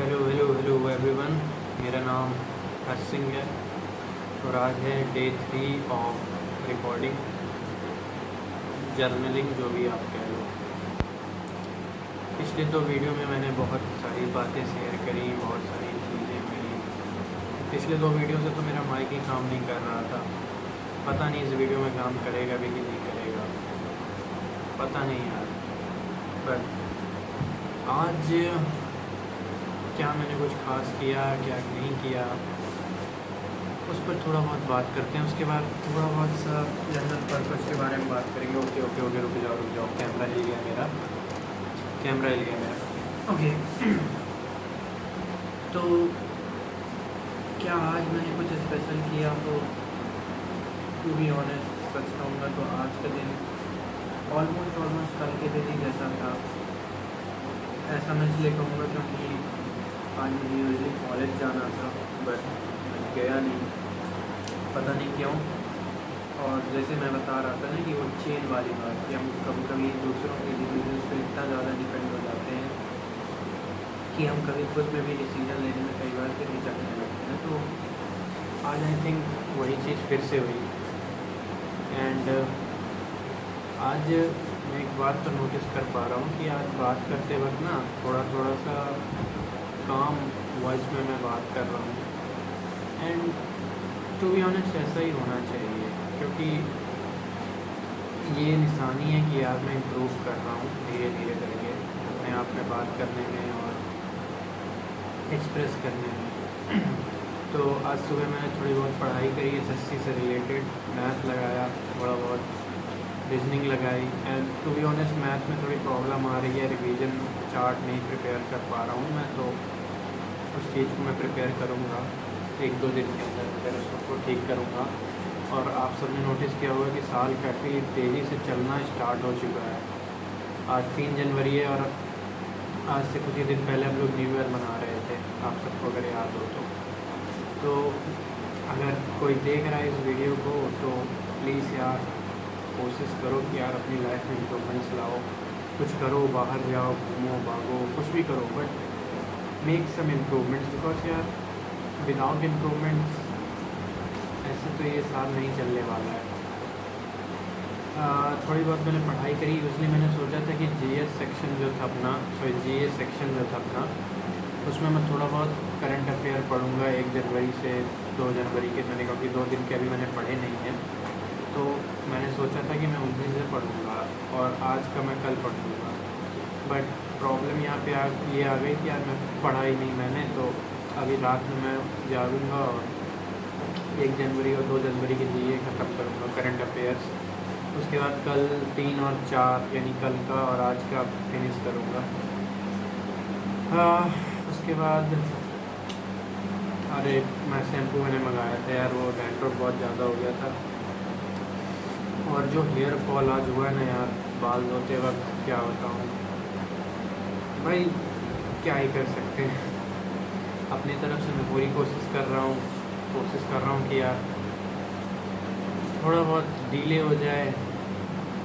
Hello hello hello everyone. मेरा नाम हर्ष सिंह है और आज है डे 3 ऑफ रिकॉर्डिंग जर्नलिंग, जो भी आप कह लो। पिछले 2 वीडियो में मैंने बहुत सारी बातें शेयर करी, बहुत सारी चीज़ें मिली। पिछले 2 वीडियो से तो मेरा माइक ही काम नहीं कर रहा था। पता नहीं इस वीडियो में काम करेगा भी कि नहीं करेगा, पता नहीं यार। बट आज क्या मैंने कुछ खास किया, क्या नहीं किया, उस पर थोड़ा बहुत बात करते हैं। उसके बाद थोड़ा बहुत सा जनरल पर्पस के बारे में बात करेंगे। ओके ओके ओके, रुक जाओ, कैमरा हिल गया मेरा। ओके। तो क्या आज मैंने कुछ स्पेशल किया? तो टू बी ऑनेस्ट सच कहूँगा तो आज का दिन ऑलमोस्ट कल के दिन ही जैसा था। ऐसा मैं इसलिए कहूँगा क्योंकि आज मुझे यूजली कॉलेज जाना था, बट मैं गया नहीं, पता नहीं क्यों। और जैसे मैं बता रहा था ना कि वो चेन वाली बात कि हम कभी कभी दूसरों के डिसीजन पर इतना ज़्यादा डिपेंड हो जाते हैं कि हम कभी खुद में भी डिसीजन लेने में कई बार फिर हिचकने लगते हैं। तो आज आई थिंक वही चीज़ फिर से हुई। एंड आज मैं एक बात तो नोटिस कर पा रहा हूँ कि आज बात करते वक्त ना थोड़ा सा काम वॉइस में मैं बात कर रहा हूँ। एंड टू बी ऑनेस्ट ऐसा ही होना चाहिए, क्योंकि ये निशानी है कि यार मैं इम्प्रूव कर रहा हूँ धीरे धीरे करके अपने आप में बात करने में और एक्सप्रेस करने में। तो आज सुबह मैंने थोड़ी बहुत पढ़ाई करी SSC से रिलेटेड, मैथ लगाया, थोड़ा बहुत रीजनिंग लगाई। And to be honest math में थोड़ी प्रॉब्लम आ रही है, रिवीजन चार्ट नहीं प्रिपेयर कर पा रहा हूँ मैं। तो उस चीज़ को मैं प्रिपेयर करूँगा 1-2 दिन के अंदर, फिर उसको ठीक करूँगा। और आप सबने नोटिस किया होगा कि साल काफ़ी तेज़ी से चलना स्टार्ट हो चुका है। आज 3 जनवरी है और आज से कुछ ही दिन पहले हम लोग न्यू ईयर मना रहे थे, आप सबको अगर याद हो तो अगर कोई देख रहा है इस वीडियो को तो प्लीज़ यार कोशिश करो कि यार अपनी लाइफ में इम्प्रूवमेंट्स लाओ, कुछ करो, बाहर जाओ, घूमो भागो, कुछ भी करो, but make some improvements. Because यार विदाउट इम्प्रूवमेंट्स ऐसे तो ये साल नहीं चलने वाला है। थोड़ी बहुत मैंने पढ़ाई करी, इसलिए मैंने सोचा था कि GS सेक्शन जो था अपना, GA सेक्शन जो था अपना, उसमें मैं थोड़ा बहुत करंट अफेयर पढ़ूंगा 1 जनवरी से 2 जनवरी के। मैंने क्योंकि 2 दिन के अभी मैंने पढ़े नहीं हैं, तो मैंने सोचा था कि मैं उस दिन से पढ़ूंगा और आज का मैं कल पढ़ूंगा। बट प्रॉब्लम यहाँ पे ये आ गई कि यार मैं पढ़ा ही नहीं मैंने। तो अभी रात में मैं जागूंगा और 1 जनवरी और 2 जनवरी के GA ख़त्म करूँगा, करंट अफेयर्स। उसके बाद कल 3 और 4 यानी कल का और आज का फिनिश करूँगा। उसके बाद अरे मैं शैम्पू मैंने मंगाया था यार, वो डैंड्रफ बहुत ज़्यादा हो गया था। और जो हेयर फॉल आज हुआ है ना यार, बाल धोते वक्त, क्या बताऊँ भाई, क्या ही कर सकते हैं। अपनी तरफ से मैं पूरी कोशिश कर रहा हूँ कि यार थोड़ा बहुत डीले हो जाए,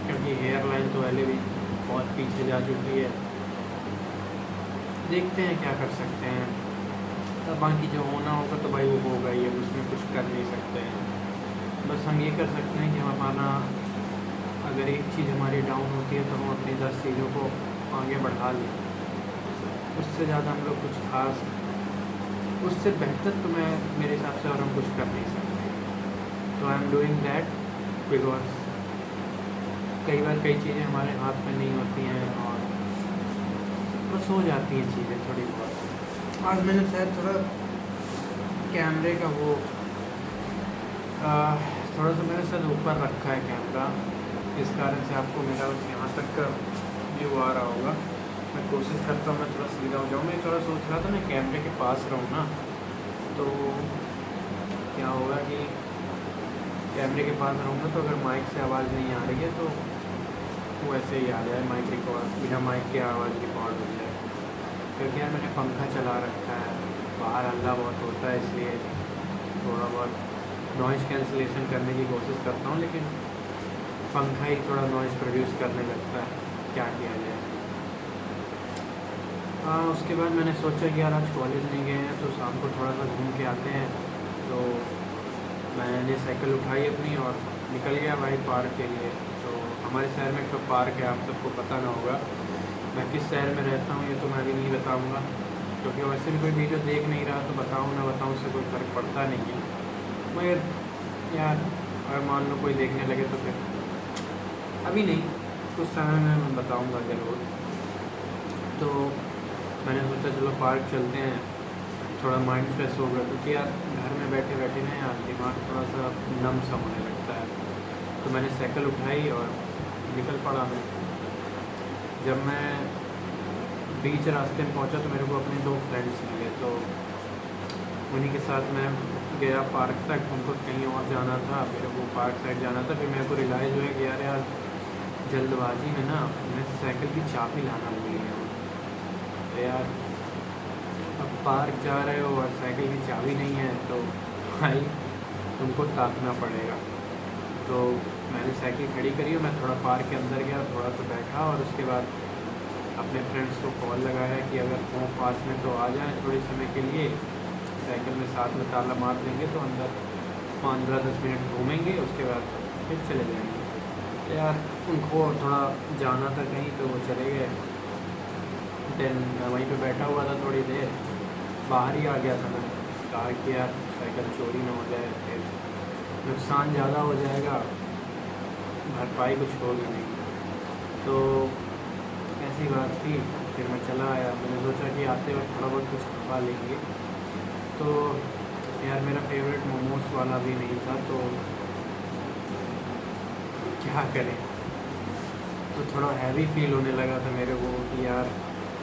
क्योंकि हेयर लाइन तो पहले भी बहुत पीछे जा चुकी है। देखते हैं क्या कर सकते हैं। तब बाकी जो होना होगा तो भाई वो होगा ही, अब उसमें कुछ कर नहीं सकते हैं। बस हम ये कर सकते हैं कि हम अपना, अगर एक चीज़ हमारी डाउन होती है तो हम अपनी 10 चीज़ों को आगे बढ़ा लें। उससे ज़्यादा हम लोग कुछ खास, उससे बेहतर तो मैं मेरे हिसाब से और हम कुछ कर नहीं सकते। तो I am doing that because कई बार कई चीज़ें हमारे हाथ में नहीं होती हैं और बस हो जाती हैं चीज़ें थोड़ी बहुत। आज मैंने शायद थोड़ा कैमरे का वो थोड़ा सा मैंने शायद ऊपर रखा है कैमरा, इस कारण से आपको मेरा बस यहाँ तक का व्यू आ रहा होगा। मैं कोशिश करता हूँ मैं थोड़ा सीधा हो जाऊँ। मैं थोड़ा सोच रहा था मैं कैमरे के पास रहूँ ना, तो क्या होगा कि कैमरे के पास रहूँगा तो अगर माइक से आवाज़ नहीं आ रही है तो वैसे ही आ जाए, माइक रिकॉर्ड, बिना माइक के आवाज़ रिकॉर्ड हो जाए। क्योंकि यार मैंने पंखा चला रखा है, बाहर हल्ला बहुत होता है, इसलिए थोड़ा बहुत नॉइज़ कैंसिलेशन करने की कोशिश करता हूँ, लेकिन पंखा ही थोड़ा नॉइज़ प्रोड्यूस करने लगता है, क्या किया जाए। उसके बाद मैंने सोचा कि यार आज कॉलेज नहीं गए हैं तो शाम को थोड़ा सा घूम के आते हैं। तो मैंने साइकिल उठाई अपनी और निकल गया भाई पार्क के लिए। तो हमारे शहर में एक तो पार्क है, आप सबको पता ना होगा। मैं किस शहर में रहता हूँ ये तो मैं अभी नहीं बताऊँगा, क्योंकि वैसे भी कोई वीडियो देख नहीं रहा तो बताऊँ ना बताऊँ उससे कोई फ़र्क पड़ता नहीं है। मगर यार अगर मान लो कोई देखने लगे तो फिर अभी नहीं, कुछ समय में मैं बताऊँगा ज़रूर। तो मैंने सोचा चलो पार्क चलते हैं, थोड़ा माइंड फ्रेश होगा, क्योंकि यार घर में बैठे बैठे ना यार दिमाग थोड़ा सा नम सा होने लगता है। तो मैंने साइकिल उठाई और निकल पड़ा मैं। जब मैं बीच रास्ते में पहुंचा तो मेरे को अपने 2 फ्रेंड्स मिले, तो उन्हीं के साथ मैं गया पार्क तक। उनको कहीं और जाना था, मेरे को पार्क साइड जाना था। फिर मेरे को रियलाइज़ हुआ कि यार जल्दबाजी में ना मैं साइकिल की चाबी लाना भूल गया हूँ। तो यार अब पार्क जा रहे हो और साइकिल की चाबी नहीं है तो भाई तुमको ताकना पड़ेगा। तो मैंने साइकिल खड़ी करी और मैं थोड़ा पार्क के अंदर गया, थोड़ा सा बैठा और उसके बाद अपने फ्रेंड्स को कॉल लगाया कि अगर वो पास में तो आ जाएं थोड़े समय के लिए, साइकिल में साथ में ताला मार देंगे तो अंदर 15-10 मिनट घूमेंगे, उसके बाद फिर चले जाएंगे। तो यार उनको थोड़ा जाना था कहीं तो वो चले गए। देन मैं वहीं पे बैठा हुआ था थोड़ी देर, बाहर ही आ गया था। मैं कहा कि यार साइकिल चोरी ना हो जाए, फिर नुकसान ज़्यादा हो जाएगा, भरपाई कुछ होगी नहीं। तो ऐसी बात थी। फिर मैं चला आया, मैंने सोचा कि आते वक्त थोड़ा बहुत कुछ खा लेंगे। तो यार मेरा फेवरेट मोमोज वाला भी नहीं था, तो क्या करें। तो थोड़ा हैवी फील होने लगा था मेरे को कि यार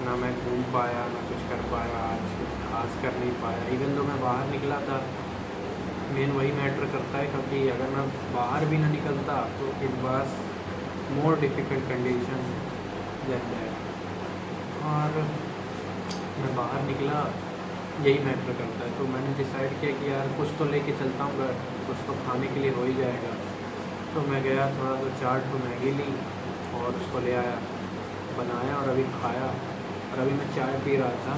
ना मैं घूम पाया ना कुछ कर पाया, आज कुछ खास कर नहीं पाया। इवन तो मैं बाहर निकला था, मेन वही मैटर करता है, क्योंकि अगर मैं बाहर भी ना निकलता तो it was more difficult condition than that. और मैं बाहर निकला, यही मैटर करता है। तो मैंने डिसाइड किया कि यार कुछ तो लेके चलता हूँ घर, कुछ तो खाने के लिए हो ही जाएगा। तो मैं गया, थोड़ा सा चाट तो मैगी ली और उसको ले आया, बनाया और अभी खाया। और अभी मैं चाय पी रहा था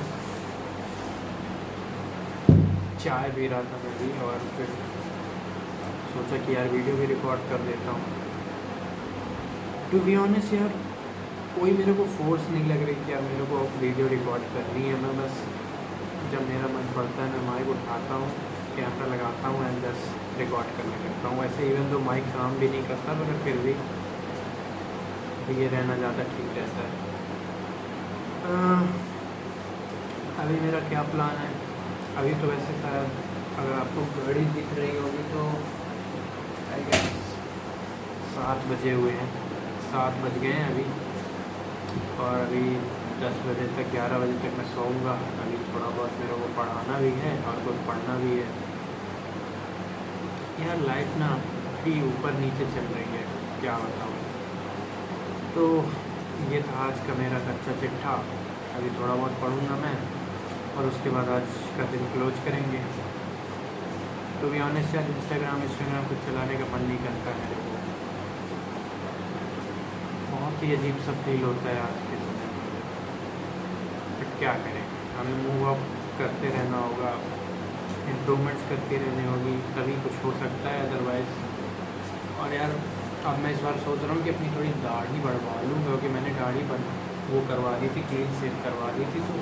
मैं भी। और फिर सोचा कि यार वीडियो भी रिकॉर्ड कर देता हूँ। टू बी ऑनेस्ट यार कोई मेरे को फोर्स नहीं लग रही कि यार मेरे को वीडियो रिकॉर्ड करनी है। मैं बस जब मेरा मन पड़ता है मैं माइक उठाता हूँ, कैमरा लगाता हूँ एंड जस्ट रिकॉर्ड करने लगता हूँ। वैसे इवन तो माइक काम भी नहीं करता, मगर फिर भी ये रहना ज़्यादा ठीक रहता है। अभी मेरा क्या प्लान है, अभी तो वैसे शायद अगर आपको घड़ी दिख रही होगी तो आई गेस 7 बजे हुए हैं, 7 बज गए हैं अभी। और अभी 10 बजे तक 11 बजे तक मैं सोऊंगा। अभी थोड़ा बहुत मेरे को पढ़ाना भी है और कुछ पढ़ना भी है। यार लाइफ ना भी ऊपर नीचे चल रही है, क्या बताऊँ। तो ये था आज का मेरा कच्चा चिट्ठा। अभी थोड़ा बहुत पढ़ूंगा मैं और उसके बाद आज का दिन क्लोज करेंगे। तो भी ऑनेस्ट यार इंस्टाग्राम कुछ चलाने का मन नहीं करता है मेरे को। बहुत ही अजीब सा फील होता है आज के समय में। बट क्या करें, हमें मूव अप करते रहना होगा, इम्प्रूवमेंट्स करती रहनी होगी, तभी कुछ हो सकता है, अदरवाइज़। और यार अब मैं इस बार सोच रहा हूँ कि अपनी थोड़ी दाढ़ी बढ़वा लूँ, क्योंकि मैंने दाढ़ी वो करवा दी थी, क्लीन शेव करवा दी थी, तो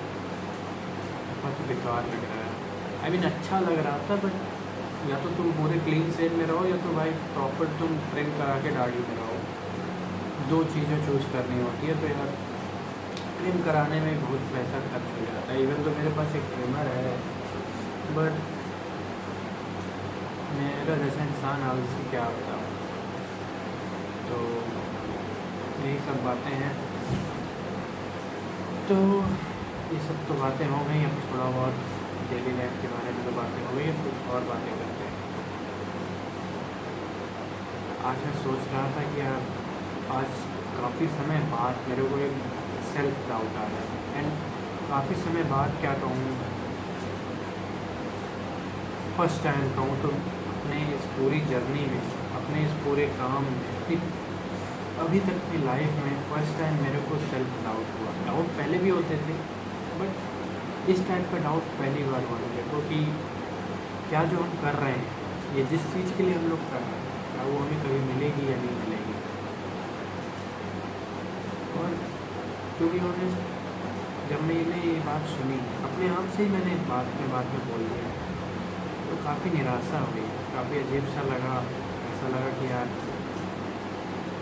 बहुत बेकार लग रहा है। आई मीन अच्छा लग रहा था, बट या तो तुम पूरे क्लीन शेव में रहो या तो भाई प्रॉपर तुम ट्रिम करा के दाढ़ी में रहो, 2 चीज़ें चूज़ करनी होती है। तो यार ट्रिम कराने में बहुत पैसा खर्च हो जाता है। इवन तो मेरे पास एक ट्रिमर है, बट मेरा जैसा इंसान आलसी क्या बताऊँ। तो यही सब बातें हैं। तो ये सब तो बातें हो गई। अब थोड़ा बहुत डेली लाइफ के बारे में तो बातें हो गई, अब कुछ और बातें करते हैं। आज मैं सोच रहा था कि यार आज काफ़ी समय बाद मेरे को एक सेल्फ डाउट आ रहा है। एंड काफ़ी समय बाद क्या कहूँ, फर्स्ट टाइम कहूँ तो अपने इस पूरी जर्नी में, अपने इस पूरे काम में, अभी तक की लाइफ में फ़र्स्ट टाइम मेरे को सेल्फ डाउट हुआ। डाउट पहले भी होते थे, बट इस टाइप का डाउट पहली बार हुआ मेरे को कि क्या जो हम कर रहे हैं, ये जिस चीज़ के लिए हम लोग कर रहे हैं, क्या वो हमें कभी मिलेगी या नहीं मिलेगी। और टू बी ऑनेस्ट, जब मैंने ये बात सुनी अपने आप से ही, मैंने बात में बोल दिया, तो काफ़ी निराशा हुई, काफ़ी अजीब सा लगा। ऐसा लगा कि यार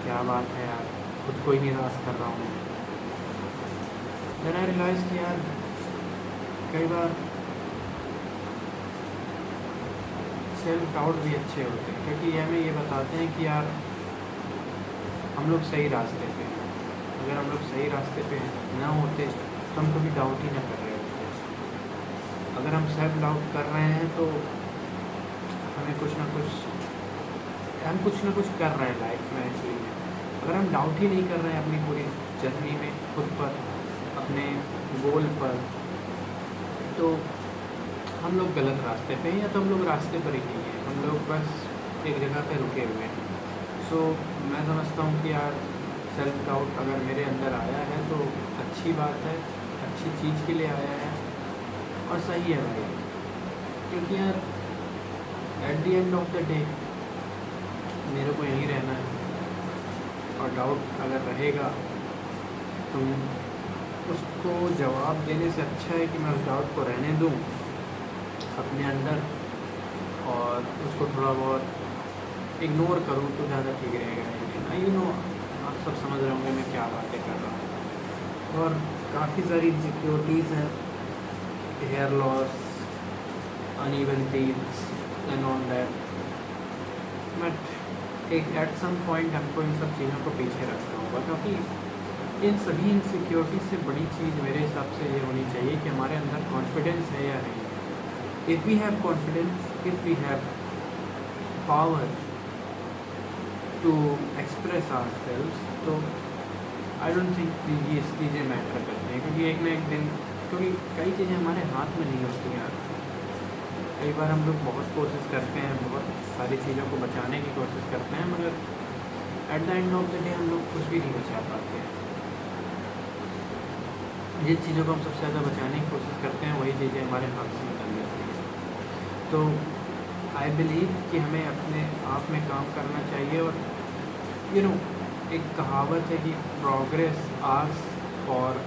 क्या बात है यार, खुद को ही निराश कर रहा हूँ। देन आई रियलाइज़ कि यार कई बार सेल्फ डाउट भी अच्छे होते हैं, क्योंकि ये हमें ये बताते हैं कि यार हम लोग सही रास्ते पे हैं। अगर हम लोग सही रास्ते पे ना होते तो हम कभी डाउट ही ना कर रहे होते। अगर हम सेल्फ डाउट कर रहे हैं तो हमें कुछ ना कुछ कर रहे हैं लाइफ में एक्चुअली में। अगर हम डाउट ही नहीं कर रहे हैं अपनी पूरी जर्नी में खुद पर, अपने गोल पर, तो हम लोग गलत रास्ते पे हैं, या तो हम लोग रास्ते पर ही नहीं हैं, हम लोग बस एक जगह पे रुके हुए हैं। सो मैं समझता हूँ कि यार सेल्फ डाउट अगर मेरे अंदर आया है तो अच्छी बात है, अच्छी चीज़ के लिए आया है और सही है भाई। क्योंकि यार at the end of the day मेरे को यहीं रहना है, और डाउट अगर रहेगा तो उसको जवाब देने से अच्छा है कि मैं उस डाउट को रहने दूँ अपने अंदर, और उसको थोड़ा बहुत इग्नोर करूँ तो ज़्यादा ठीक रहेगा। यू नो, आप सब समझ रहे होंगे मैं क्या बातें कर रहा हूँ। और काफ़ी सारी इनसिक्योरिटीज़ हैं, hair loss, uneven teeths and all that, but एक एट सम पॉइंट हमको इन सब चीज़ों को पीछे रखना होगा, क्योंकि इन सभी इनसिक्योरिटीज़ से बड़ी चीज़ मेरे हिसाब से ये होनी चाहिए कि हमारे अंदर कॉन्फिडेंस है या नहीं। If we have confidence, if we have power to express ourselves, तो आई डोंट थिंक ये चीज़ें मैटर करती हैं। क्योंकि एक ना एक दिन, क्योंकि कई चीज़ें हमारे हाथ में नहीं होती हैं। कई बार हम लोग बहुत कोशिश करते हैं, बहुत सारी चीज़ों को बचाने की कोशिश करते हैं, मगर at the end of the day हम लोग कुछ भी नहीं बचा पाते हैं। जिन चीज़ों को हम सबसे ज़्यादा बचाने की कोशिश करते हैं वही चीज़ें हमारे हाथ से निकल जाती हैं। तो आई बिलीव कि हमें अपने आप में काम करना चाहिए। और यू नो, एक कहावत है कि प्रोग्रेस आस्क्स फॉर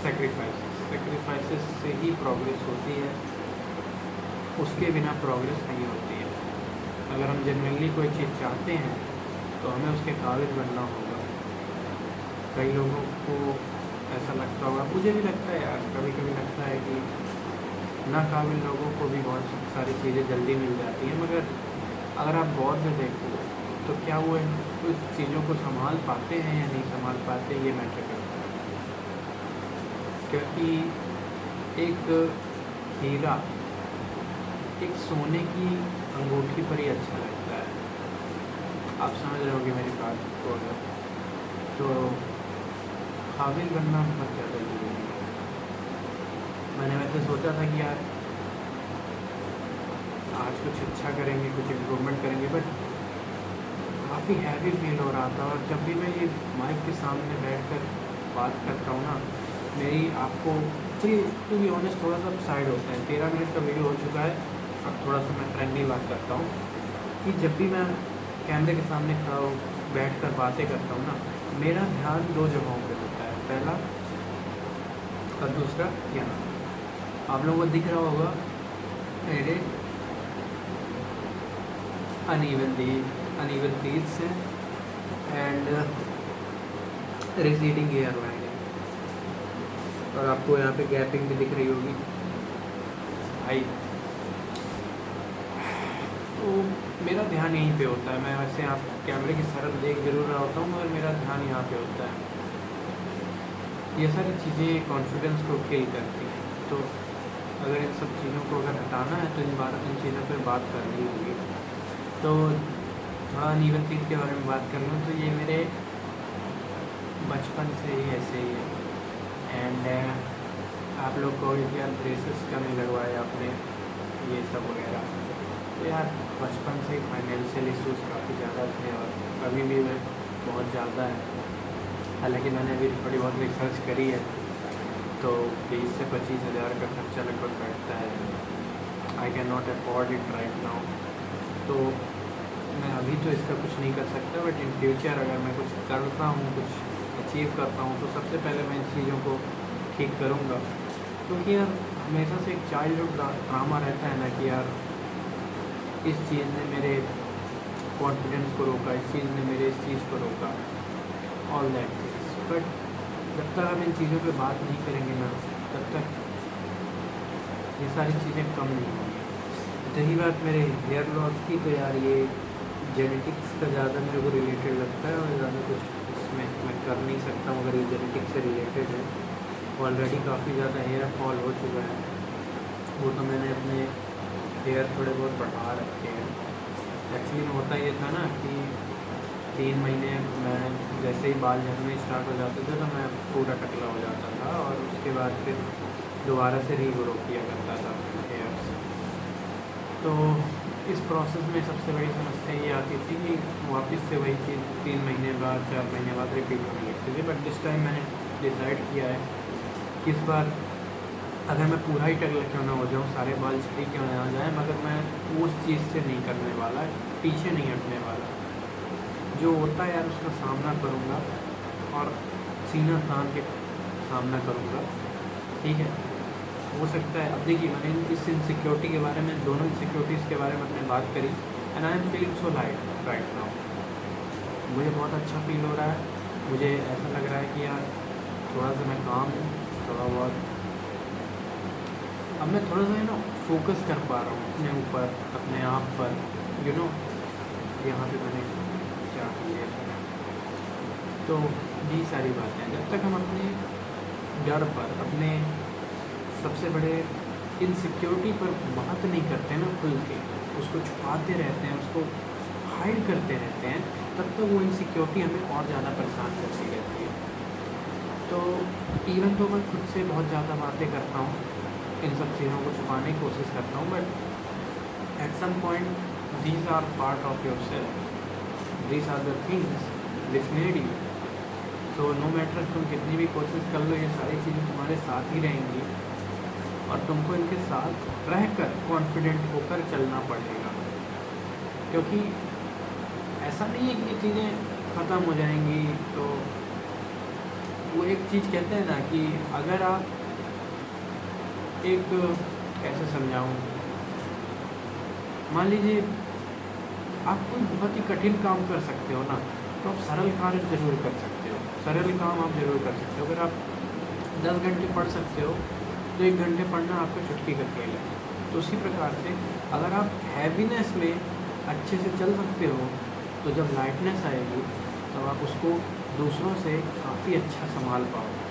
सेक्रीफाइसेस से ही प्रोग्रेस होती है, उसके बिना प्रोग्रेस नहीं होती है। अगर हम जेन्युइनली कोई चीज़ चाहते हैं तो हमें उसके काबिल बनना होगा। कई लोगों को ऐसा लगता होगा, मुझे भी लगता है यार, कभी कभी लगता है कि नाकाबिल लोगों को भी बहुत सारी चीज़ें जल्दी मिल जाती हैं, मगर अगर आप गौर से देखो तो क्या वो उस चीज़ों को संभाल पाते हैं या नहीं संभाल पाते, ये मैटर करता है। क्योंकि एक हीरा एक सोने की अंगूठी पर ही अच्छा लगता है। आप समझ रहे होंगे मेरी बात को। अगर तो काबिल बनना बहुत ज़्यादा ज़रूरी है। मैंने वैसे सोचा था कि यार आज कुछ अच्छा करेंगे, कुछ इम्प्रूवमेंट करेंगे, बट काफ़ी हैवी फील हो रहा था। और जब भी मैं ये माइक के सामने बैठकर बात करता हूँ ना, मेरी आपको चलिए टू बी ऑनेस्ट थोड़ा सा साइड होता है। 13 मिनट का वीडियो हो चुका है, अब थोड़ा सा मैं फ्रेंडली बात करता हूँ कि जब भी मैं कैमरे के सामने खड़ा हो बैठ कर बातें करता हूँ ना, मेरा ध्यान 2 जगहों पे होता है। पहला और दूसरा यहाँ आप लोगों को दिख रहा होगा मेरे अनइवन टीथ्स हैं एंड रिसीडिंग हेयर लाइन है, और आपको यहाँ पे गैपिंग भी दिख रही होगी आई। तो मेरा ध्यान यहीं पे होता है। मैं वैसे आप कैमरे की तरफ देख जरूर रहा होता हूँ, मगर मेरा ध्यान यहाँ पे होता है। ये सारी चीज़ें कॉन्फिडेंस को किल करती हैं। तो अगर इन सब चीज़ों को अगर हटाना है तो इन चीज़ों पर बात करनी होगी। तो थोड़ा अनइवन टीथ के बारे में बात कर लूँ तो ये मेरे बचपन से ही ऐसे ही है। एंड आप लोग को यार ब्रेसेस का नहीं लगवाया आपने, ये सब वगैरह। तो यार बचपन से ही फाइनेंशियल इश्यूज़ काफ़ी ज़्यादा थे, और अभी भी मैं बहुत ज़्यादा है। हालांकि मैंने अभी थोड़ी बहुत रिसर्च करी है, तो 20 से 25 हज़ार का खर्चा लगभग बैठता है। I can not afford it right now. तो मैं अभी तो इसका कुछ नहीं कर सकता, बट इन फ्यूचर अगर मैं कुछ करता हूँ, कुछ अचीव करता हूँ, तो सबसे पहले मैं इन चीज़ों को ठीक करूँगा। क्योंकि यार हमेशा से एक चाइल्डहुड ड्रामा रहता है ना कि यार इस चीज़ ने मेरे कॉन्फिडेंस को रोका, इस चीज़ ने मेरे इस चीज़ को रोका, ऑल दैट थिंग्स। बट जब तक हम इन चीज़ों पे बात नहीं करेंगे ना, तब तक ये सारी चीज़ें कम नहीं होंगी। रही बात मेरे हेयर लॉस की, तो यार ये जेनेटिक्स का ज़्यादा मेरे को रिलेटेड लगता है, और ज़्यादा कुछ इसमें मैं कर नहीं सकता हूँ अगर ये जेनेटिक्स से रिलेटेड है। ऑलरेडी काफ़ी ज़्यादा हेयर फॉल हो चुका है, वो तो मैंने अपने हेयर थोड़े बहुत बढ़ा रखे हैं। एक्चुअली में होता ये था ना कि 3 महीने मैं जैसे ही बाल झड़ने स्टार्ट हो जाते थे तो मैं पूरा टकला हो जाता था, और उसके बाद फिर दोबारा से रीग्रो किया करता था हेयर्स। तो इस प्रोसेस में सबसे बड़ी समस्या ये आती थी कि वापस से वही चीज़ 3 महीने बाद 4 महीने बाद रिपीट होने लगती थी। बट दिस टाइम मैंने डिसाइड किया है कि इस बार अगर मैं पूरा ही टकला क्यों ना हो जाऊँ, सारे बाल छड़ी क्यों ना आ जाए, मगर मैं उस चीज़ से नहीं करने वाला, पीछे नहीं हटने वाला। जो होता है यार उसका सामना करूँगा, और सीना तान के सामना करूँगा, ठीक है। हो सकता है, अब देखिए मैंने इस इनसिक्योरिटी के बारे में, दोनों इनसिक्योरिटीज़ के बारे में अपने बात करी, and I am feeling so light right now. मुझे बहुत अच्छा फील हो रहा है। मुझे ऐसा लग रहा है कि यार थोड़ा सा मैं काम हूँ, थोड़ा बहुत अब मैं थोड़ा सा ना फोकस कर पा रहा हूँ अपने ऊपर, अपने आप पर, यू नो। यहाँ पे मैंने क्या किया, तो यही सारी बातें हैं। जब तक हम अपने डर पर, अपने सबसे बड़े इनसिक्योरिटी पर बात नहीं करते ना खुल के, उसको छुपाते रहते हैं, उसको हाइड करते रहते हैं, तब तक वो इनसिक्योरिटी हमें और ज़्यादा परेशान करती रहती है। तो इवन तो मैं खुद से बहुत ज़्यादा बातें करता हूँ, इन सब चीज़ों को छुपाने की कोशिश करता हूँ, but at some point these are part of yourself, these are the things which made you. So no matter तुम कितनी भी कोशिश कर लो, ये सारी चीज़ें तुम्हारे साथ ही रहेंगी, और तुमको इनके साथ रहकर कॉन्फिडेंट होकर चलना पड़ेगा। क्योंकि ऐसा नहीं है कि ये चीज़ें ख़त्म हो जाएंगी। तो वो एक चीज़ कहते हैं ना कि अगर आप एक, कैसे समझाऊँ, मान लीजिए आप कोई बहुत ही कठिन काम कर सकते हो ना, तो आप सरल कार्य ज़रूर कर सकते हो, सरल काम आप ज़रूर कर सकते हो। अगर आप 10 घंटे पढ़ सकते हो, तो 1 घंटे पढ़ना आपको चुटकी का खेल है। तो उसी प्रकार से अगर आप हैवीनेस में अच्छे से चल सकते हो, तो जब लाइटनेस आएगी तो आप उसको दूसरों से काफ़ी अच्छा संभाल पाओगे।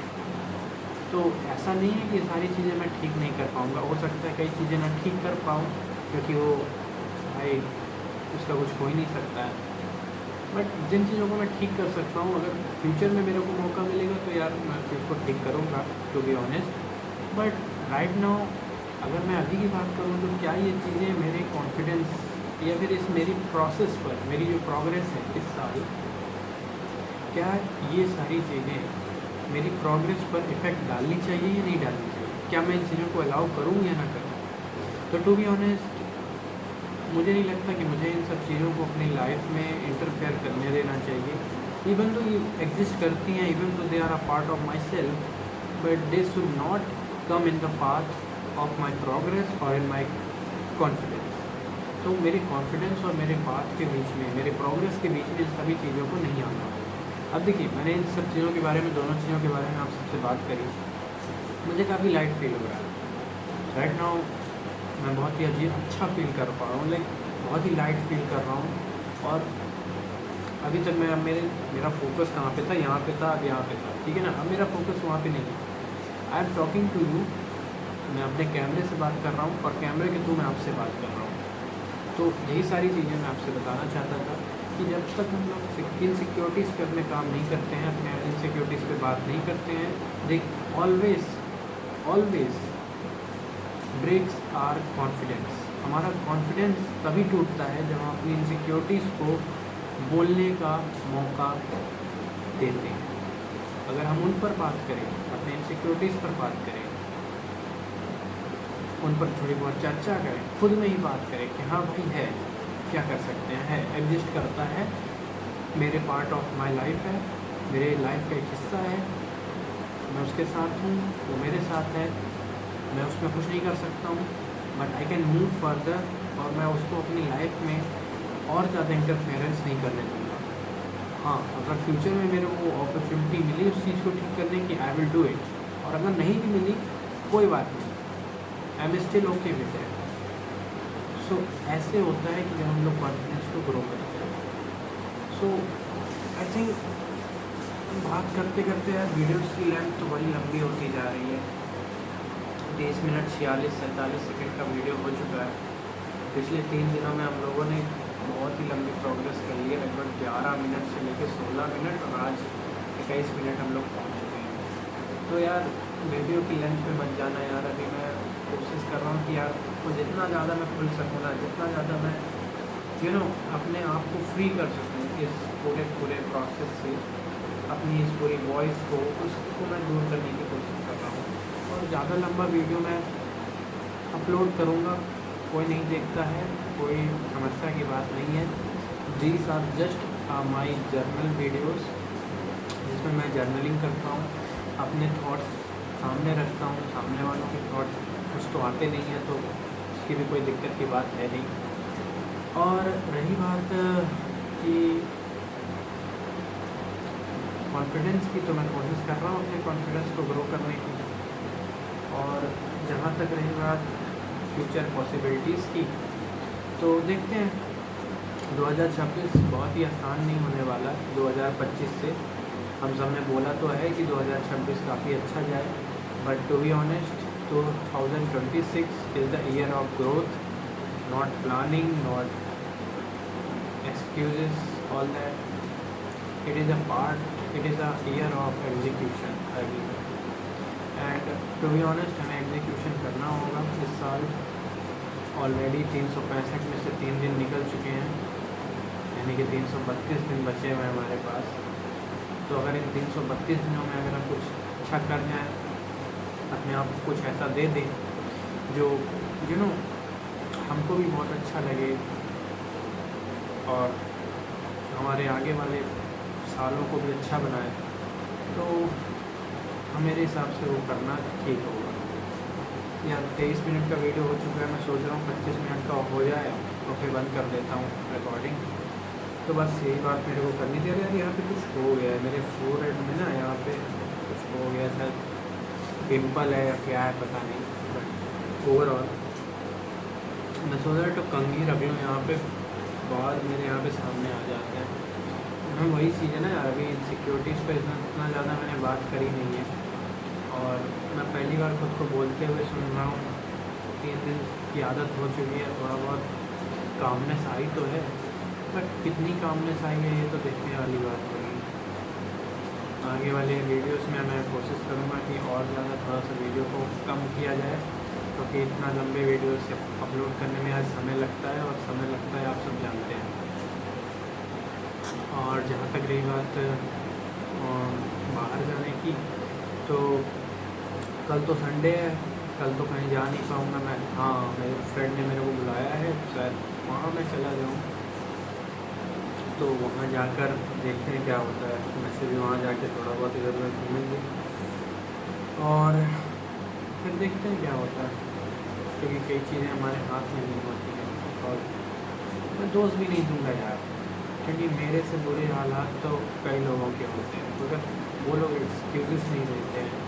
तो ऐसा नहीं है कि सारी चीज़ें मैं ठीक नहीं कर पाऊँगा, हो सकता है कई चीज़ें मैं ठीक कर पाऊँ, क्योंकि वो भाई उसका कुछ हो ही नहीं सकता है। बट जिन चीज़ों को मैं ठीक कर सकता हूँ, अगर फ्यूचर में मेरे को मौका मिलेगा तो यार मैं उसको ठीक करूँगा, to be honest. But right now अगर मैं अभी की बात करूँ, तो क्या ये चीज़ें मेरे कॉन्फिडेंस या फिर इस मेरी प्रोसेस पर, मेरी जो प्रोग्रेस है इस साल, क्या ये सारी चीज़ें मेरी प्रोग्रेस पर इफ़ेक्ट डालनी चाहिए या नहीं डालनी चाहिए? क्या मैं इन चीज़ों को अलाउ करूँ या ना करूँ? तो टू बी ऑनेस्ट मुझे नहीं लगता कि मुझे इन सब चीज़ों को अपनी लाइफ में इंटरफेयर करने देना चाहिए। इवन तो ये एग्जिस्ट करती हैं, even though they are a part of myself, but they should not come in the path of my progress और इन माई कॉन्फिडेंस। तो मेरे कॉन्फिडेंस और मेरे पाथ के बीच में, मेरे प्रोग्रेस के बीच में इन सभी चीज़ों को नहीं आना। अब देखिए मैंने इन सब चीज़ों के बारे में, दोनों चीज़ों के बारे में आप सबसे बात करी, मुझे काफ़ी लाइट फील हो रहा है राइट नाउ। मैं बहुत ही अजीब अच्छा फील कर पा रहा हूँ, लाइक बहुत ही लाइट फील कर रहा हूँ। और अभी तक मैं, मेरा फोकस कहाँ पे था, यहाँ पे था, अब यहाँ पे था, ठीक है ना। अब मेरा फोकस वहाँ पे नहीं है। I am talking to you, मैं अपने कैमरे से बात कर रहा हूँ, और कैमरे के थ्रू मैं आपसे बात कर रहा हूँ। तो यही सारी चीज़ें मैं आपसे बताना चाहता था कि जब तक हम लोग इनसिक्योरिटीज़ पे अपने काम नहीं करते हैं, अपने इनसिक्योरिटीज़ पे बात नहीं करते हैं, they always breaks our confidence. हमारा कॉन्फिडेंस तभी टूटता है जब हम अपनी इनसिक्योरिटीज़ को बोलने का मौका देते हैं। अगर हम उन पर बात करें, अपने इनसिक्योरिटीज़ पर बात करें, उन पर थोड़ी बहुत चर्चा करें, खुद में ही बात करें कि हाँ भाई है, क्या कर सकते हैं, है, एग्जिस्ट करता है, मेरे पार्ट ऑफ माई लाइफ है, मेरे लाइफ का एक हिस्सा है, मैं उसके साथ हूँ, वो मेरे साथ है, मैं उसमें कुछ नहीं कर सकता हूँ, but I can move further, और मैं उसको अपनी लाइफ में और ज़्यादा इंटरफेरेंस नहीं करने दूँगा। हाँ, अगर फ्यूचर में मेरे को अपॉर्चुनिटी मिली उस चीज़ को ठीक करने की, आई विल डू इट, और अगर नहीं भी मिली कोई बात नहीं, I am still okay with it. So ऐसे होता है कि जब हम लोग कॉन्फिडेंस को ग्रो करते हैं। सो आई थिंक बात करते करते यार वीडियोस की लेंथ तो बड़ी लंबी होती जा रही है। 30 मिनट 46-47 सेकंड का वीडियो हो चुका है। पिछले 3 दिनों में हम लोगों ने बहुत ही लंबी प्रोग्रेस कर ली है, लगभग 11 मिनट से लेकर 16 मिनट, और आज 21 मिनट हम लोग पहुँच चुके हैं। तो यार वीडियो की लेंथ पे मत जाना यार, अभी मैं कोशिश कर रहा हूँ कि यार तो जितना ज़्यादा मैं खुल सकूँ ना, जितना ज़्यादा मैं अपने आप को फ्री कर सकूँ इस पूरे प्रोसेस से, अपनी इस पूरी वॉइस को, उसको मैं दूर करने की कोशिश कर रहा हूँ। और ज़्यादा लंबा वीडियो मैं अपलोड करूँगा, कोई नहीं देखता है, कोई समस्या की बात नहीं है। These are just my journal videos, जिसमें मैं जर्नलिंग करता हूँ, अपने थॉट्स सामने रखता हूँ। सामने वालों के थॉट्स कुछ तो आते नहीं हैं, तो उसकी भी कोई दिक्कत की बात है नहीं। और रही बात कि कॉन्फिडेंस की, तो मैं कोशिश कर रहा हूँ अपने कॉन्फिडेंस को ग्रो करने की। और जहाँ तक रही बात फ्यूचर पॉसिबिलिटीज़ की, तो देखते हैं 2026 बहुत ही आसान नहीं होने वाला। 2025 से हम सब ने बोला तो है कि 2026 काफ़ी अच्छा जाए, but to be honest 2026 is the year of growth, not planning, not excuses, all that. It is a part, it is a year of execution again. And to be honest हमें एग्जीक्यूशन करना होगा इस साल। Already 365 में से 3 दिन निकल चुके हैं, यानी कि 332 दिन बचे हुए हैं हमारे पास। तो अगर इन 332 दिनों में अगर हम कुछ अच्छा कर जाएँ, अपने आप को कुछ ऐसा दे दें जो हमको भी बहुत अच्छा लगे, और हमारे आगे वाले सालों को भी अच्छा बनाए, तो मेरे हिसाब से वो करना ठीक होगा। यार 23 मिनट का वीडियो हो चुका है, मैं सोच रहा हूँ 25 मिनट का हो जाए तो फिर बंद कर देता हूँ रिकॉर्डिंग। तो बस यही बात मेरे को करनी थी। यार यहाँ पे कुछ हो गया है मेरे फोरहेड में ना, यहाँ पे कुछ हो गया, शायद पिम्पल है या क्या है पता नहीं, बट ओवरऑल मैं सोच रहा तो कंघी रख लूँ यहाँ पे, बाल मेरे यहाँ पे सामने आ जाते हैं। मैं वही चीज़ है ना यार, अभी सिक्योरिटीज़ पे इतना ज़्यादा मैंने बात करी नहीं है, और मैं पहली बार खुद को बोलते हुए सुन रहा हूँ। 3 दिन की आदत हो चुकी है, थोड़ा बहुत कामनेस आई तो है, बट कितनी कामनेस आई है ये तो देखने वाली बात होगी। आगे वाले वीडियोस में मैं कोशिश करूँगा कि और ज़्यादा थोड़ा सा वीडियो को कम किया जाए, क्योंकि इतना लंबे वीडियोस अपलोड करने में आज समय लगता है, और समय लगता है आप सब जानते हैं। और जहाँ तक रही बात बाहर जाने की, तो कल तो संडे है, कल तो कहीं जा नहीं पाऊँगा मैं। हाँ, मेरे फ्रेंड ने मेरे को बुलाया है, शायद वहाँ मैं चला जाऊँ, तो वहाँ जाकर देखते हैं क्या होता है। वैसे भी वहाँ जाके थोड़ा बहुत इधर उधर घूमेंगे, और फिर देखते हैं क्या होता है, क्योंकि कई चीज़ें हमारे हाथ में नहीं होती हैं। और मैं दोष भी नहीं दूँगा यार, क्योंकि मेरे से बुरे हालात तो कई लोगों के होते हैं, मगर वो लोग एक्सक्यूज़ नहीं देते हैं।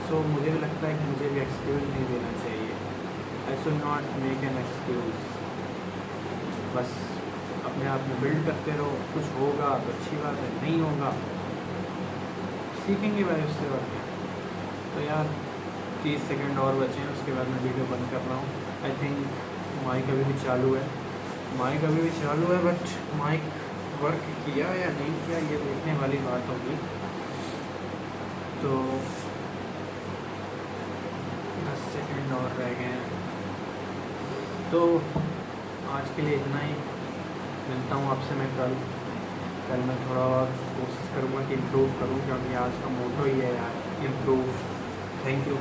सो मुझे भी लगता है कि मुझे भी एक्सक्यूज़ नहीं देना चाहिए। I should not make an excuse. बस अपने आप में बिल्ड करते रहो, कुछ होगा तो अच्छी बात है, नहीं होगा सीखेंगे भाई उससे। और तो यार 30 सेकंड और बचे हैं, उसके बाद मैं वीडियो बंद कर रहा हूँ। आई थिंक माइक अभी भी चालू है, बट माइक वर्क किया या नहीं किया ये देखने वाली बात होगी। तो 10 सेकंड और रह गए हैं, तो आज के लिए इतना ही। मिलता हूँ आपसे मैं कल कल मैं थोड़ा और कोशिश करूँगा कि इम्प्रूव करूँ, क्योंकि आज का मोटो ही है यार, इम्प्रूव। Thank you.